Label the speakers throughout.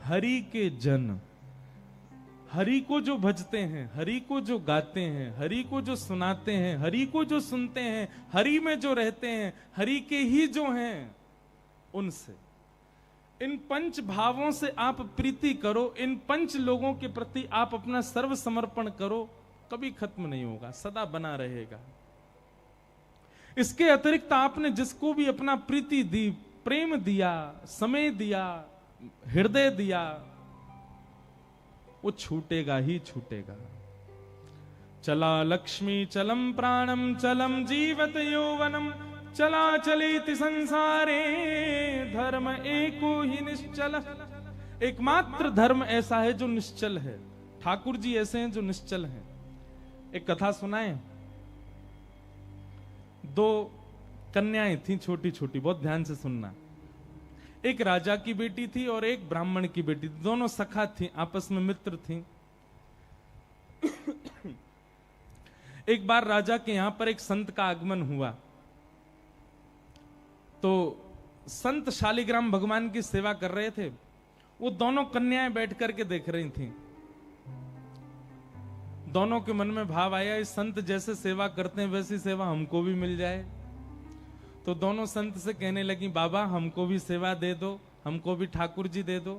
Speaker 1: हरि के जन, हरि को जो भजते हैं, हरि को जो गाते हैं, हरि को जो सुनाते हैं, हरि को जो सुनते हैं, हरि में जो रहते हैं, हरि के ही जो हैं, उनसे, इन पंच भावों से आप प्रीति करो, इन पंच लोगों के प्रति आप अपना सर्व समर्पण करो, कभी खत्म नहीं होगा, सदा बना रहेगा। इसके अतिरिक्त आपने जिसको भी अपना प्रीति दी, प्रेम दिया, समय दिया, हृदय दिया, वो छूटेगा ही छूटेगा। चला लक्ष्मी चलम प्राणम चलम जीवत यौवनम चला चलेति संसारे धर्म एको ही निश्चल। एकमात्र धर्म ऐसा है जो निश्चल है। ठाकुर जी ऐसे हैं जो निश्चल हैं। एक कथा सुनाए। दो कन्याएं थी छोटी छोटी, बहुत ध्यान से सुनना। एक राजा की बेटी थी और एक ब्राह्मण की बेटी थी। दोनों सखा थी, आपस में मित्र थी। एक बार राजा के यहां पर एक संत का आगमन हुआ, तो संत शालिग्राम भगवान की सेवा कर रहे थे। वो दोनों कन्याएं बैठ करके देख रही थी। दोनों के मन में भाव आया, इस संत जैसे सेवा करते हैं वैसी सेवा हमको भी मिल जाए। तो दोनों संत से कहने लगी, बाबा हमको भी सेवा दे दो, हमको भी ठाकुर जी दे दो।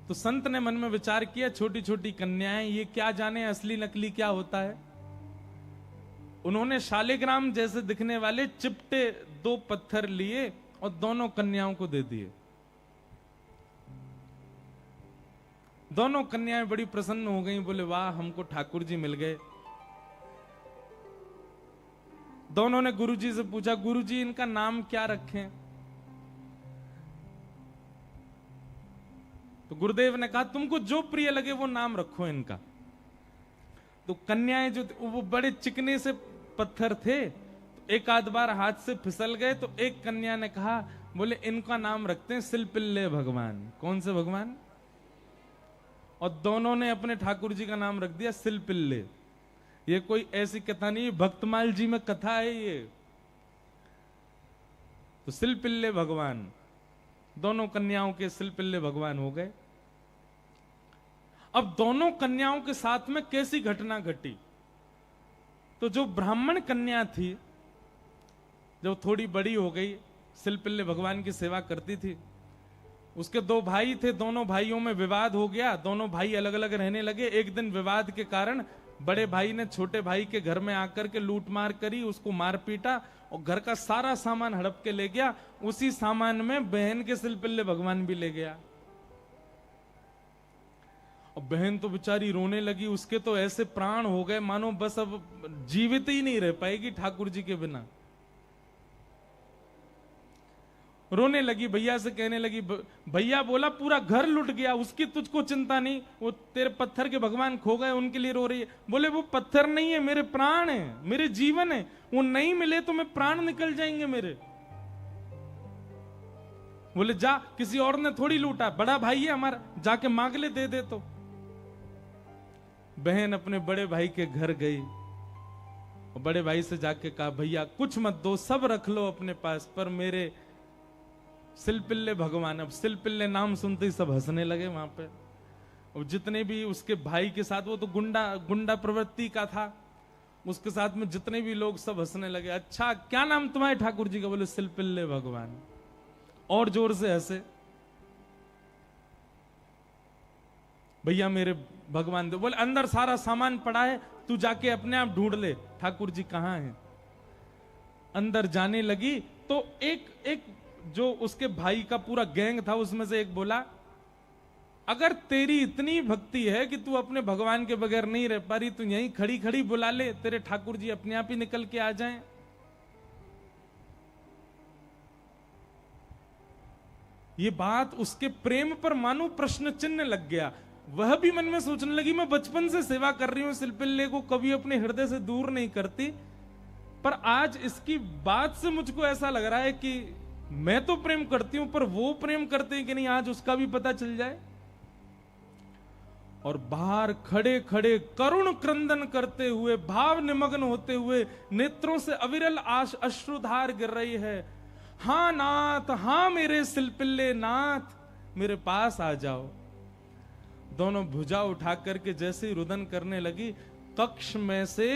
Speaker 1: तो संत ने मन में विचार किया, छोटी छोटी कन्याएं, ये क्या जाने असली नकली क्या होता है। उन्होंने शालिग्राम जैसे दिखने वाले चिपटे दो पत्थर लिए और दोनों कन्याओं को दे दिए। दोनों कन्याएं बड़ी प्रसन्न हो गईं, बोले वाह हमको ठाकुर जी मिल गए। दोनों ने गुरुजी से पूछा, गुरुजी इनका नाम क्या रखें? तो गुरुदेव ने कहा, तुमको जो प्रिय लगे वो नाम रखो इनका। तो कन्याएं जो वो बड़े चिकने से पत्थर थे, तो एक आध बार हाथ से फिसल गए। तो एक कन्या ने कहा, बोले इनका नाम रखते हैं सिलपिल्ले भगवान। कौन से भगवान? और दोनों ने अपने ठाकुर जी का नाम रख दिया सिलपिल्ले। ये कोई ऐसी कथा नहीं, भक्तमाल जी में कथा है ये। तो सिलपिल्ले भगवान, दोनों कन्याओं के सिलपिल्ले भगवान हो गए। अब दोनों कन्याओं के साथ में कैसी घटना घटी? तो जो ब्राह्मण कन्या थी, जब थोड़ी बड़ी हो गई, सिलपिल्ले भगवान की सेवा करती थी। उसके दो भाई थे, दोनों भाइयों में विवाद हो गया। दोनों भाई अलग अलग रहने लगे। एक दिन विवाद के कारण बड़े भाई ने छोटे भाई के घर में आकर के लूट मार करी, उसको मार पीटा और घर का सारा सामान हड़प के ले गया। उसी सामान में बहन के सिलपिल्ले भगवान भी ले गया। और बहन तो बेचारी रोने लगी। उसके तो ऐसे प्राण हो गए मानो बस अब जीवित ही नहीं रह पाएगी ठाकुर जी के बिना। रोने लगी, भैया से कहने लगी। भैया बोला पूरा घर लुट गया, उसकी तुझको चिंता नहीं, वो तेरे पत्थर के भगवान खो गए उनके लिए रो रही है। बोले वो पत्थर नहीं है, मेरे प्राण है, मेरे जीवन है। वो नहीं मिले तो मैं प्राण निकल जाएंगे मेरे। बोले जा, किसी और ने थोड़ी लूटा, बड़ा भाई है हमारा, जाके मांग ले, दे दे। तो बहन अपने बड़े भाई के घर गई और बड़े भाई से जाके कहा, भैया कुछ मत दो, सब रख लो अपने पास, पर मेरे सिलपिल्ले भगवान। अब सिलपिल्ले नाम सुनते ही सब हंसने लगे वहां पे। और जितने भी उसके भाई के साथ, वो तो गुंडा प्रवृत्ति का था, उसके साथ में जितने भी लोग सब हंसने लगे। अच्छा क्या नाम तुम्हारे ठाकुर जी का? बोले सिलपिल्ले भगवान। और जोर से हंसे। भैया मेरे भगवान दे। बोले अंदर सारा सामान पड़ा है, तू जाके अपने आप ढूंढ ले ठाकुर जी कहां हैं। अंदर जाने लगी तो एक जो उसके भाई का पूरा गैंग था, उसमें से एक बोला, अगर तेरी इतनी भक्ति है कि तू अपने भगवान के बगैर नहीं रह पा रही, तू यहीं खड़ी खड़ी बुला ले, तेरे ठाकुर जी अपने आप ही निकल के आ जाएं। ये बात उसके प्रेम पर मानो प्रश्न चिन्ह लग गया। वह भी मन में सोचने लगी, मैं बचपन से सेवा कर रही हूं सिलपिल्ले को, कभी अपने हृदय से दूर नहीं करती, पर आज इसकी बात से मुझको ऐसा लग रहा है कि मैं तो प्रेम करती हूं, पर वो प्रेम करते हैं कि नहीं, आज उसका भी पता चल जाए। और बाहर खड़े खड़े करुण क्रंदन करते हुए, भाव निमग्न होते हुए, नेत्रों से अविरल अश्रुधार गिर रही है। हां नाथ, हां मेरे सिलपिल्ले नाथ, मेरे पास आ जाओ। दोनों भुजा उठा करके जैसे ही रुदन करने लगी, कक्ष में से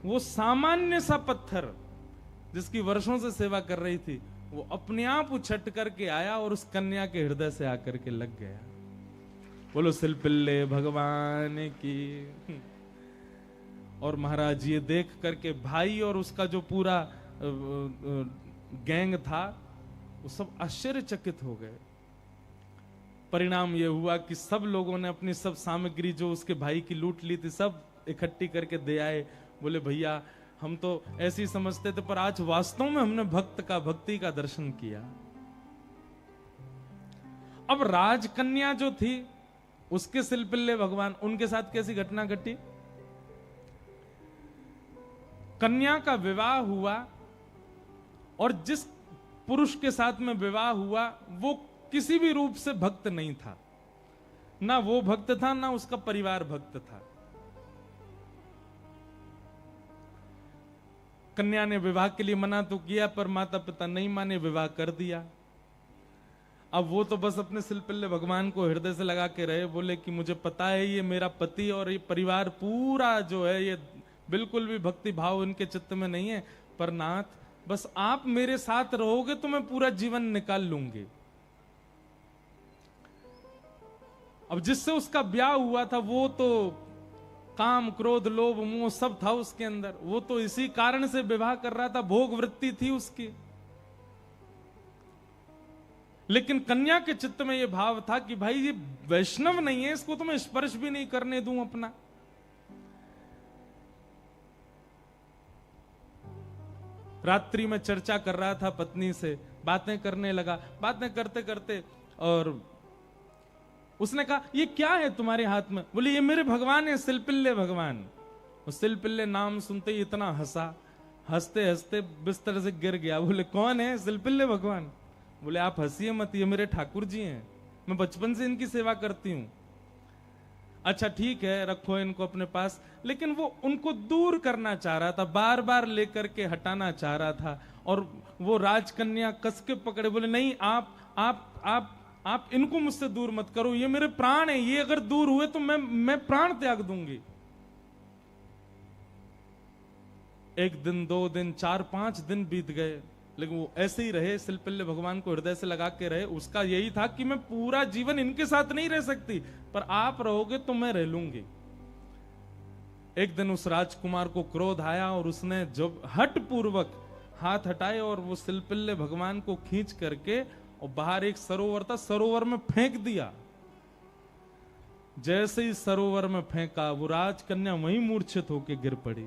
Speaker 1: वो सामान्य सा पत्थर जिसकी वर्षों से सेवा कर रही थी, वो अपने आप उछट करके आया और उस कन्या के हृदय से आकर के लग गया। बोलो सिलपिल्ले भगवान की। और महाराज ये देख करके भाई और उसका जो पूरा गैंग था, वो सब आश्चर्यचकित हो गए। परिणाम ये हुआ कि सब लोगों ने अपनी सब सामग्री जो उसके भाई की लूट ली थी, सब इकट्ठी करके दे आए। बोले भैया हम तो ऐसे ही समझते थे, पर आज वास्तव में हमने भक्ति का दर्शन किया। अब राजकन्या जो थी, उसके सिलपिल्ले भगवान, उनके साथ कैसी घटना घटी? कन्या का विवाह हुआ और जिस पुरुष के साथ में विवाह हुआ वो किसी भी रूप से भक्त नहीं था। ना वो भक्त था, ना उसका परिवार भक्त था। कन्या ने विवाह के लिए मना तो किया, पर माता पिता नहीं माने, विवाह कर दिया। अब वो तो बस अपने सिलपिल्ले भगवान को हृदय से लगा के रहे। बोले कि मुझे पता है ये मेरा पति और ये परिवार पूरा जो है, ये बिल्कुल भी भक्ति भाव इनके चित्त में नहीं है, पर नाथ बस आप मेरे साथ रहोगे तो मैं पूरा जीवन निकाल लूंगी। अब जिससे उसका ब्याह हुआ था वो तो काम क्रोध लोभ मोह सब था उसके अंदर, वो तो इसी कारण से विवाह कर रहा था, भोग वृत्ति थी उसकी। लेकिन कन्या के चित्त में यह भाव था कि भाई ये वैष्णव नहीं है, इसको तो मैं स्पर्श भी नहीं करने दूं अपना। रात्रि में चर्चा कर रहा था पत्नी से, बातें करने लगा। बातें करते करते और उसने कहा ये क्या है तुम्हारे हाथ में? बोले ये मेरे भगवान है, सिलपिल्ले भगवान। उस सिलपिल्ले नाम सुनते ही इतना हंसा, हंसते हंसते बिस्तर से गिर गया। बोले कौन है? सिलपिल्ले भगवान। बोले आप हंसिए मत, ये मेरे ठाकुर जी हैं, मैं बचपन से इनकी सेवा करती हूं। अच्छा ठीक है, रखो इनको अपने पास। लेकिन वो उनको दूर करना चाह रहा था, बार बार लेकर के हटाना चाह रहा था। और वो राजकन्या कस के पकड़े, बोले नहीं आप इनको मुझसे दूर मत करो, ये मेरे प्राण है, ये अगर दूर हुए तो मैं प्राण त्याग दूंगी। 1 दिन 2 दिन 4-5 दिन बीत गए, लेकिन वो ऐसे ही रहे, सिलपिल्ले भगवान को हृदय से लगा के रहे। उसका यही था कि मैं पूरा जीवन इनके साथ नहीं रह सकती, पर आप रहोगे तो मैं रह लूंगी। एक दिन उस राजकुमार को क्रोध आया और उसने जब हट पूर्वक हाथ हटाए और वो सिलपिल्ले भगवान को खींच करके और बाहर एक सरोवर था, सरोवर में फेंक दिया। जैसे ही सरोवर में फेंका, वो राजकन्या वहीं मूर्छित होकर गिर पड़ी।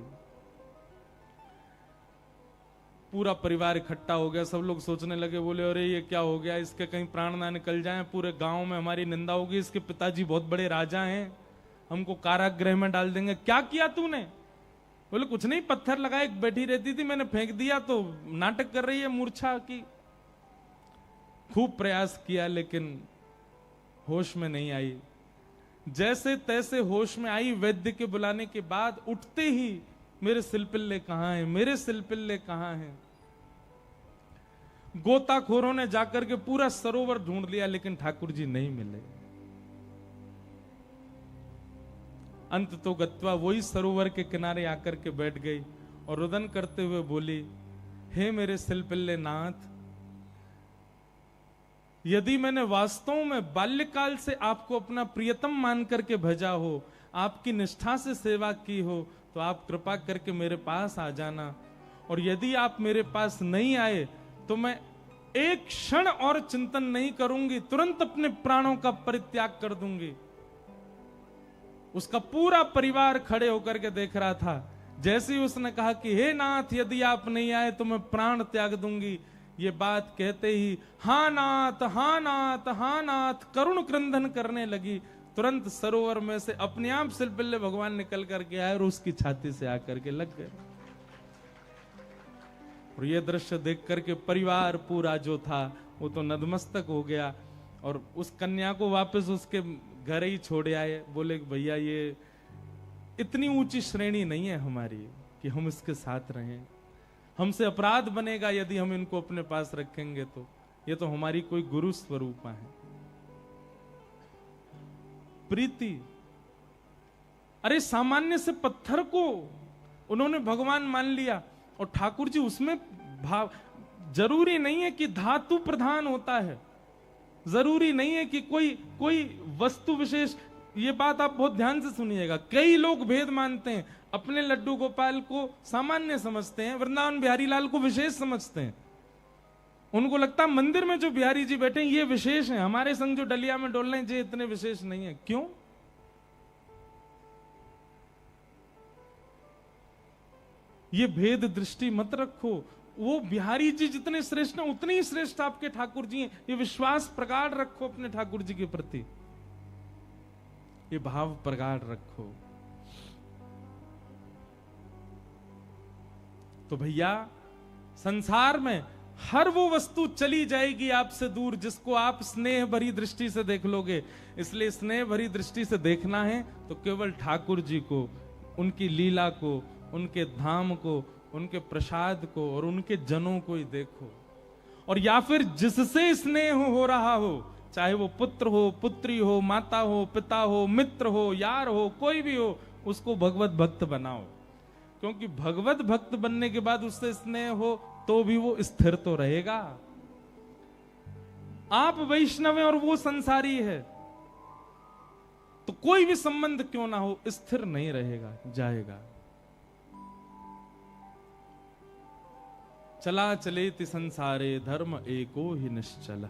Speaker 1: पूरा परिवार इकट्ठा हो गया, सब लोग सोचने लगे, बोले अरे ये क्या हो गया, इसके कहीं प्राण ना निकल जाएं, पूरे गांव में हमारी निंदा होगी, इसके पिताजी बहुत बड़े राजा हैं, हमको कारागृह में डाल देंगे। क्या किया तूने? बोले कुछ नहीं, पत्थर लगाए, बैठी रहती थी, मैंने फेंक दिया तो नाटक कर रही है मूर्छा की। खूब प्रयास किया लेकिन होश में नहीं आई। जैसे तैसे होश में आई, वैद्य के बुलाने के बाद उठते ही मेरे सिलपिल्ले कहां हैं, मेरे सिलपिल्ले कहां हैं। गोताखोरों ने जाकर के पूरा सरोवर ढूंढ लिया, लेकिन ठाकुर जी नहीं मिले। अंत तो गत्वा वही सरोवर के किनारे आकर के बैठ गई और रुदन करते हुए बोली, हे मेरे सिलपिल्ले नाथ, यदि मैंने वास्तव में बाल्यकाल से आपको अपना प्रियतम मान करके भेजा हो, आपकी निष्ठा से सेवा की हो, तो आप कृपा करके मेरे पास आ जाना। और यदि आप मेरे पास नहीं आए तो मैं एक क्षण और चिंतन नहीं करूंगी, तुरंत अपने प्राणों का परित्याग कर दूंगी। उसका पूरा परिवार खड़े होकर के देख रहा था। जैसे ही उसने कहा कि हे नाथ, यदि आप नहीं आए तो मैं प्राण त्याग दूंगी, ये बात कहते ही हाँ नाथ, हाँ नाथ, हाँ नाथ करुण क्रंदन करने लगी। तुरंत सरोवर में से अपने आप सिलपिल्ले भगवान निकल करके आए और उसकी छाती से आकर के लग गए। और ये दृश्य देख करके परिवार पूरा जो था वो तो नतमस्तक हो गया और उस कन्या को वापस उसके घर ही छोड़ आए। बोले भैया ये इतनी ऊंची श्रेणी नहीं है हमारी कि हम इसके साथ रहें, हमसे अपराध बनेगा यदि हम इनको अपने पास रखेंगे, तो ये तो हमारी कोई गुरु स्वरूपा है। प्रीति। अरे सामान्य से पत्थर को उन्होंने भगवान मान लिया, और ठाकुर जी उसमें भाव, जरूरी नहीं है कि धातु प्रधान होता है, जरूरी नहीं है कि कोई वस्तु विशेष। ये बात आप बहुत ध्यान से सुनिएगा। कई लोग भेद मानते हैं, अपने लड्डू गोपाल को सामान्य समझते हैं, वृंदावन बिहारी लाल को विशेष समझते हैं। उनको लगता है मंदिर में जो बिहारी जी बैठे हैं ये विशेष हैं, हमारे संग जो डलिया में डोल रहे हैं ये इतने विशेष नहीं है। क्यों? ये भेद दृष्टि मत रखो। वो बिहारी जी जितने श्रेष्ठ हैं उतने ही श्रेष्ठ आपके ठाकुर जी हैं। ये विश्वास प्रगाढ़ रखो अपने ठाकुर जी के प्रति, ये भाव प्रगाढ़ रखो। तो भैया संसार में हर वो वस्तु चली जाएगी आपसे दूर जिसको आप स्नेह भरी दृष्टि से देख लोगे। इसलिए स्नेह भरी दृष्टि से देखना है तो केवल ठाकुर जी को, उनकी लीला को, उनके धाम को, उनके प्रसाद को और उनके जनों को ही देखो। और या फिर जिससे स्नेह हो रहा हो, चाहे वो पुत्र हो, पुत्री हो, माता हो, पिता हो, मित्र हो, यार हो, कोई भी हो, उसको भगवत भक्त बनाओ। क्योंकि भगवत भक्त बनने के बाद उससे स्नेह हो तो भी वो स्थिर तो रहेगा। आप वैष्णव हैं और वो संसारी है, तो कोई भी संबंध क्यों ना हो स्थिर नहीं रहेगा, जाएगा। चला चलेति संसारे धर्म एको ही निश्चल।